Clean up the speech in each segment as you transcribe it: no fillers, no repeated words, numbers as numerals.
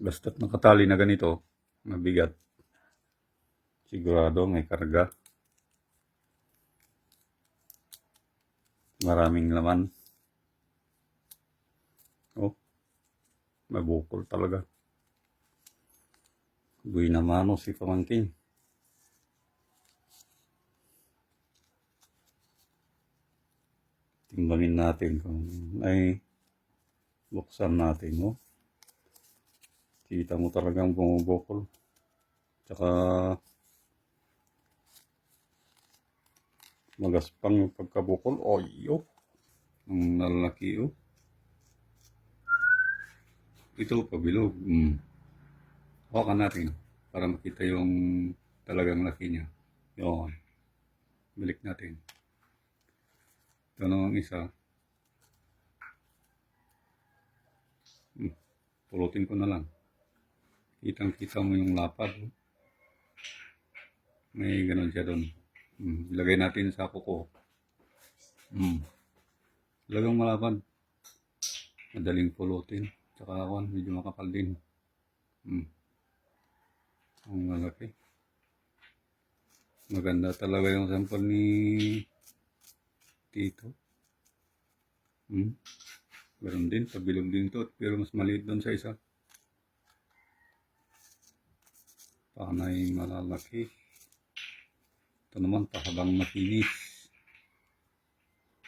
Basta't nakatali na ganito, mabigat. Sigurado may karga. Maraming laman. Oh, may bukol talaga. Buhay na mano si pamangkin. Timbangin natin kung ay buksan natin, no? Kita mo talagang bumubukol. Tsaka magaspang yung pagkabukol. Oy, oh. Ang lalaki, oh. Ito, pabilog. Hawakan natin para makita yung talagang laki niya. Yun. Balik natin. Ito naman isa. Pulutin ko na lang. Kitang-kita mo yung lapad. Oh. May ganun siya doon. Ilagay natin sa kuko. Talagang malapad. Madaling pulutin. Tsaka medyo makapal din. Ang malaki. Maganda talaga yung sample ni Tito. Meron din, pabilog din to, pero mas maliit doon sa isa. Panay malalaki. Ito naman, pahabang makinis.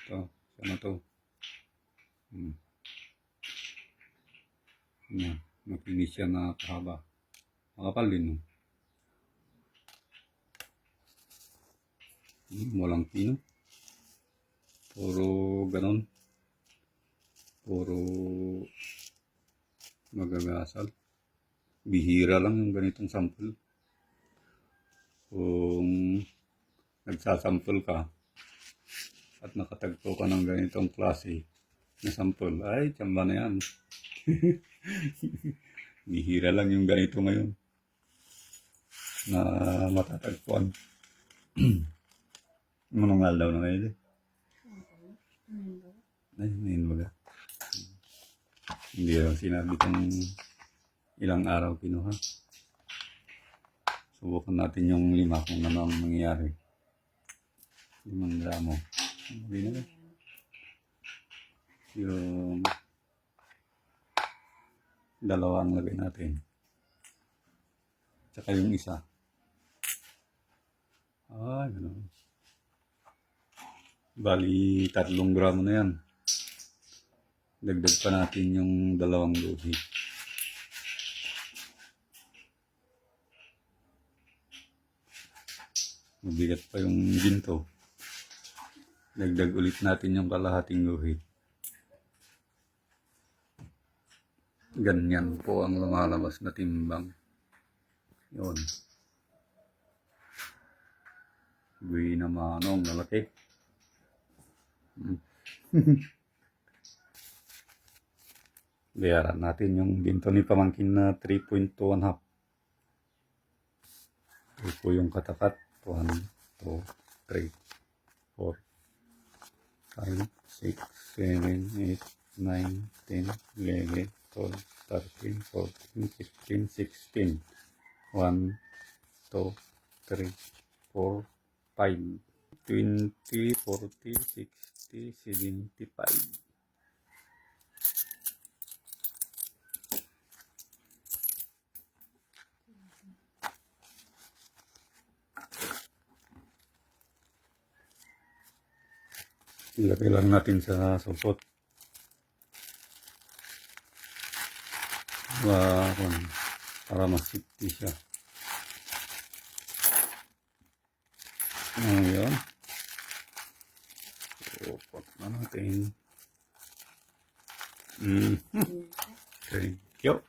Ito, sana to. Yan, makinis siya na kahaba. Makapal din, no? Walang pino. Puro ganon. Puro magagasal. Bihira lang yung ganitong sample. Kung nagsasample ka at nakatagpo ka ng ganitong klase na sample, ay, tsamba na yan. Bihira lang yung ganito ngayon na matatagpuan. Manungal daw na ngayon eh. Ay, ngayon baga. Hindi lang sinabi kung ilang araw kinuha. Subukan natin yung 5 kung ano ang mangyayari. 5 gramo. Hindi na eh. Yung 2 ang lagay natin. Tsaka yung isa. Ay, gano'n. Bali, 3 gramo na yan. Dagdag pa natin yung 2 luhi. Mabigat pa yung ginto. Dagdag ulit natin yung kalahating luhi. Ganyan po ang lumalabas na timbang. Yun. Buhay na manong lalaki. Bayaran natin yung ginto ni pamangkin na 3.2 Ito po yung katakat. 1, 2, 3, 4, 5, 6, 7, 8, 9, 10, 11, 12, 13, 14, 15, 16. 1, 2, 3, 4, 5, 20, 40, 60, 75. Ilagay lang natin sa sulpot. Para mas-safety siya. Ngayon. Sulpot na natin. Thank you.